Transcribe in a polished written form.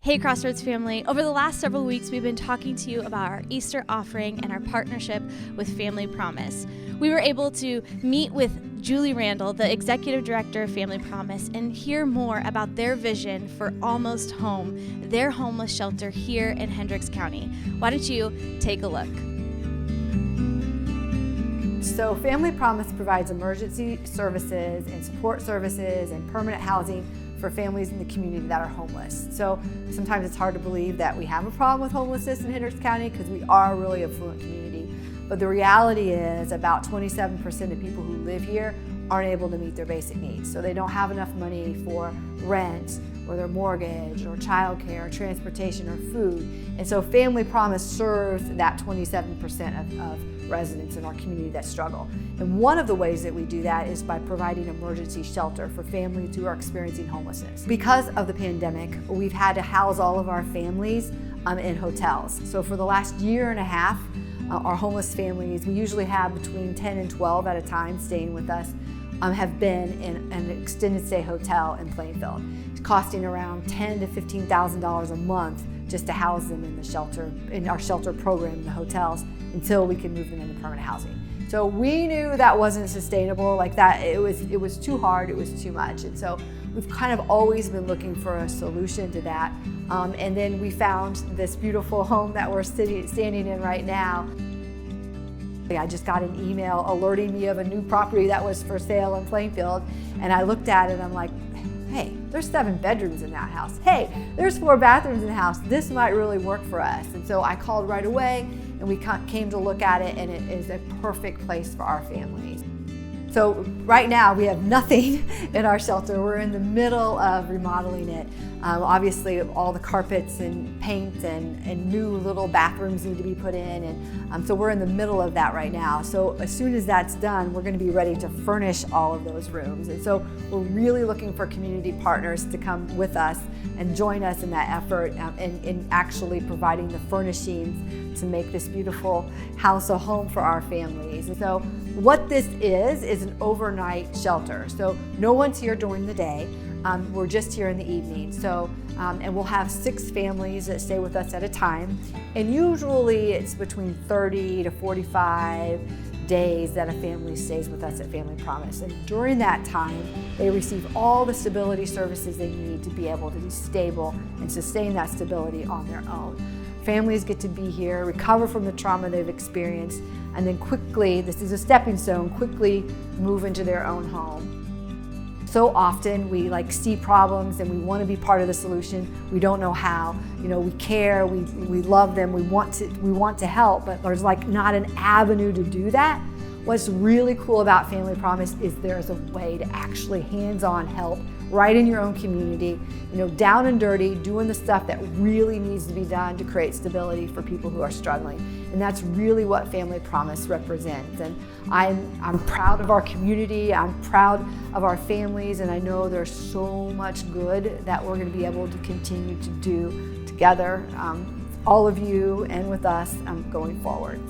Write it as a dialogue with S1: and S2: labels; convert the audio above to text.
S1: Hey Crossroads family, over the last several weeks we've been talking to you about our Easter offering and our partnership with Family Promise. We were able to meet with Julie Randall, the Executive Director of Family Promise, and hear more about their vision for Almost Home, their homeless shelter here in Hendricks County. Why don't you take a look?
S2: So Family Promise provides emergency services and support services and permanent housing for families in the community that are homeless. So sometimes it's hard to believe that we have a problem with homelessness in Hendricks County because we are a really affluent community. But the reality is about 27% of people who live here aren't able to meet their basic needs. So they don't have enough money for rent or their mortgage or childcare or transportation or food. And so Family Promise serves that 27% of residents in our community that struggle. And one of the ways that we do that is by providing emergency shelter for families who are experiencing homelessness. Because of the pandemic, we've had to house all of our families in hotels. So for the last year and a half, our homeless families, we usually have between 10 and 12 at a time staying with us, have been in an extended stay hotel in Plainfield. It's costing around $10,000 to $15,000 a month just to house them in the shelter, in our shelter program in the hotels, until we can move them into permanent housing. So we knew that wasn't sustainable, like that it was too hard, it was too much. And so we've kind of always been looking for a solution to that. And then we found this beautiful home that we're standing in right now. I just got an email alerting me of a new property that was for sale in Plainfield, and I looked at it and I'm like, hey, there's 7 bedrooms in that house. Hey, there's 4 bathrooms in the house. This might really work for us. And so I called right away and we came to look at it, and it is a perfect place for our families. So right now we have nothing in our shelter. We're in the middle of remodeling it. Obviously all the carpets and paint and new little bathrooms need to be put in, and so we're in the middle of that right now. So as soon as that's done, we're going to be ready to furnish all of those rooms. And so we're really looking for community partners to come with us and join us in that effort in actually providing the furnishings to make this beautiful house a home for our families. And so what this is an overnight shelter. So no one's here during the day. We're just here in the evening. So, and we'll have 6 families that stay with us at a time. And usually it's between 30 to 45 days that a family stays with us at Family Promise. And during that time, they receive all the stability services they need to be able to be stable and sustain that stability on their own. Families get to be here, recover from the trauma they've experienced, and then quickly, this is a stepping stone, quickly move into their own home. So often we see problems and we want to be part of the solution. We don't know how. You know, we care, we love them, we want to help, but there's not an avenue to do that. What's really cool about Family Promise is there's a way to actually hands-on help right in your own community, down and dirty, doing the stuff that really needs to be done to create stability for people who are struggling. And that's really what Family Promise represents. And I'm proud of our community, I'm proud of our families, and I know there's so much good that we're going to be able to continue to do together, all of you and with us going forward.